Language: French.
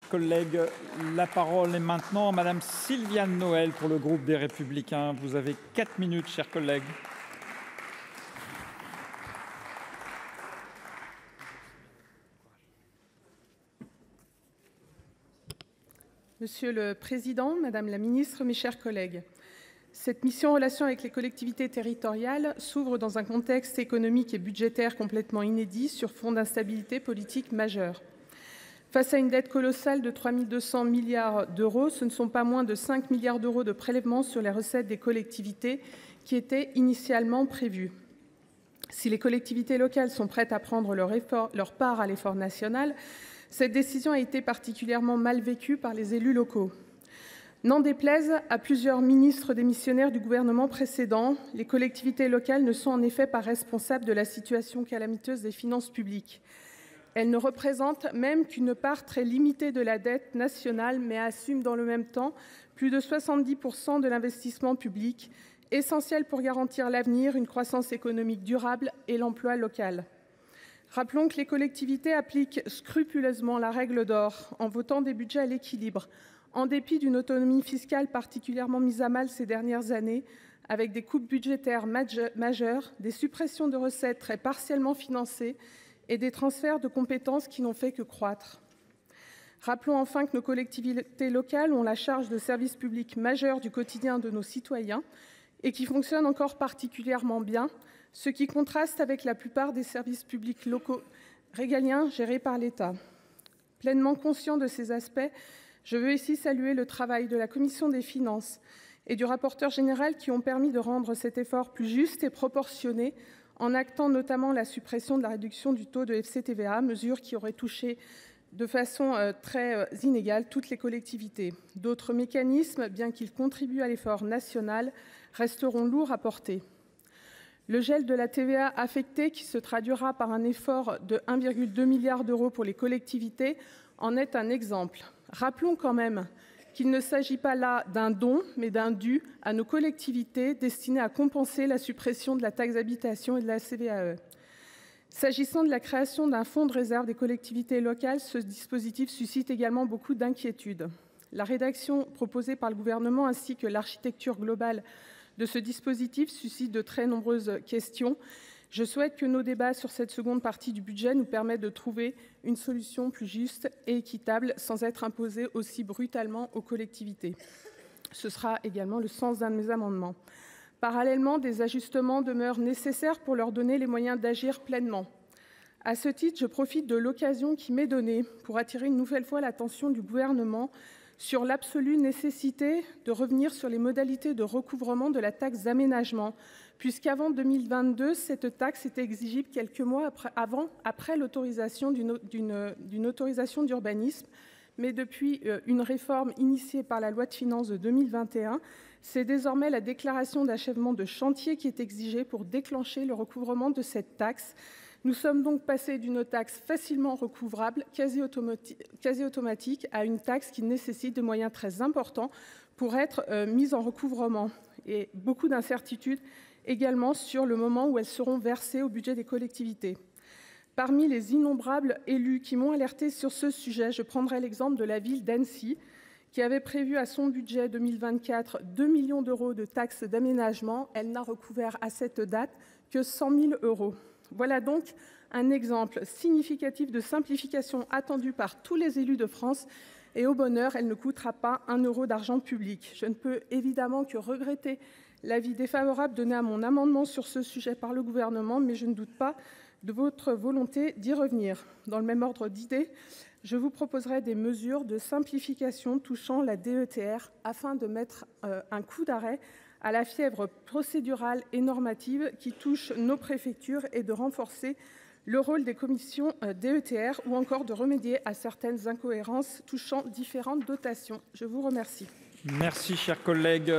collègues. La parole est maintenant à Madame Sylviane Noël pour le groupe des Républicains. Vous avez 4 minutes, chers collègues. Monsieur le Président, Madame la Ministre, mes chers collègues, cette mission en relation avec les collectivités territoriales s'ouvre dans un contexte économique et budgétaire complètement inédit sur fond d'instabilité politique majeure. Face à une dette colossale de 3 200 milliards d'euros, ce ne sont pas moins de 5 milliards d'euros de prélèvements sur les recettes des collectivités qui étaient initialement prévus. Si les collectivités locales sont prêtes à prendre leur part à l'effort national, cette décision a été particulièrement mal vécue par les élus locaux. N'en déplaise à plusieurs ministres démissionnaires du gouvernement précédent, les collectivités locales ne sont en effet pas responsables de la situation calamiteuse des finances publiques. Elles ne représentent même qu'une part très limitée de la dette nationale, mais assument dans le même temps plus de 70% de l'investissement public, essentiel pour garantir l'avenir, une croissance économique durable et l'emploi local. Rappelons que les collectivités appliquent scrupuleusement la règle d'or en votant des budgets à l'équilibre, en dépit d'une autonomie fiscale particulièrement mise à mal ces dernières années, avec des coupes budgétaires majeures, des suppressions de recettes très partiellement financées et des transferts de compétences qui n'ont fait que croître. Rappelons enfin que nos collectivités locales ont la charge de services publics majeurs du quotidien de nos citoyens et qui fonctionnent encore particulièrement bien, ce qui contraste avec la plupart des services publics locaux régaliens gérés par l'État. Pleinement conscient de ces aspects, je veux ici saluer le travail de la Commission des finances et du rapporteur général qui ont permis de rendre cet effort plus juste et proportionné en actant notamment la suppression de la réduction du taux de FCTVA, mesure qui aurait touché de façon très inégale toutes les collectivités. D'autres mécanismes, bien qu'ils contribuent à l'effort national, resteront lourds à porter. Le gel de la TVA affectée, qui se traduira par un effort de 1,2 milliard d'euros pour les collectivités, en est un exemple. Rappelons quand même qu'il ne s'agit pas là d'un don, mais d'un dû à nos collectivités destiné à compenser la suppression de la taxe d'habitation et de la CVAE. S'agissant de la création d'un fonds de réserve des collectivités locales, ce dispositif suscite également beaucoup d'inquiétudes. La rédaction proposée par le gouvernement ainsi que l'architecture globale de ce dispositif suscite de très nombreuses questions. Je souhaite que nos débats sur cette seconde partie du budget nous permettent de trouver une solution plus juste et équitable sans être imposée aussi brutalement aux collectivités. Ce sera également le sens d'un de mes amendements. Parallèlement, des ajustements demeurent nécessaires pour leur donner les moyens d'agir pleinement. À ce titre, je profite de l'occasion qui m'est donnée pour attirer une nouvelle fois l'attention du gouvernement sur l'absolue nécessité de revenir sur les modalités de recouvrement de la taxe d'aménagement, puisqu'avant 2022, cette taxe était exigible quelques mois après l'autorisation d'une autorisation d'urbanisme. Mais depuis une réforme initiée par la loi de finances de 2021, c'est désormais la déclaration d'achèvement de chantier qui est exigée pour déclencher le recouvrement de cette taxe. Nous sommes donc passés d'une taxe facilement recouvrable, quasi automatique, à une taxe qui nécessite des moyens très importants pour être mise en recouvrement. Et beaucoup d'incertitudes également sur le moment où elles seront versées au budget des collectivités. Parmi les innombrables élus qui m'ont alerté sur ce sujet, je prendrai l'exemple de la ville d'Annecy, qui avait prévu à son budget 2024 2 millions d'euros de taxes d'aménagement. Elle n'a recouvert à cette date que 100 000 euros. Voilà donc un exemple significatif de simplification attendue par tous les élus de France. Et au bonheur, elle ne coûtera pas 1 euro d'argent public. Je ne peux évidemment que regretter l'avis défavorable donné à mon amendement sur ce sujet par le gouvernement, mais je ne doute pas de votre volonté d'y revenir. Dans le même ordre d'idées, je vous proposerai des mesures de simplification touchant la DETR afin de mettre un coup d'arrêt à la fièvre procédurale et normative qui touche nos préfectures et de renforcer le rôle des commissions DETR ou encore de remédier à certaines incohérences touchant différentes dotations. Je vous remercie. Merci, chers collègues.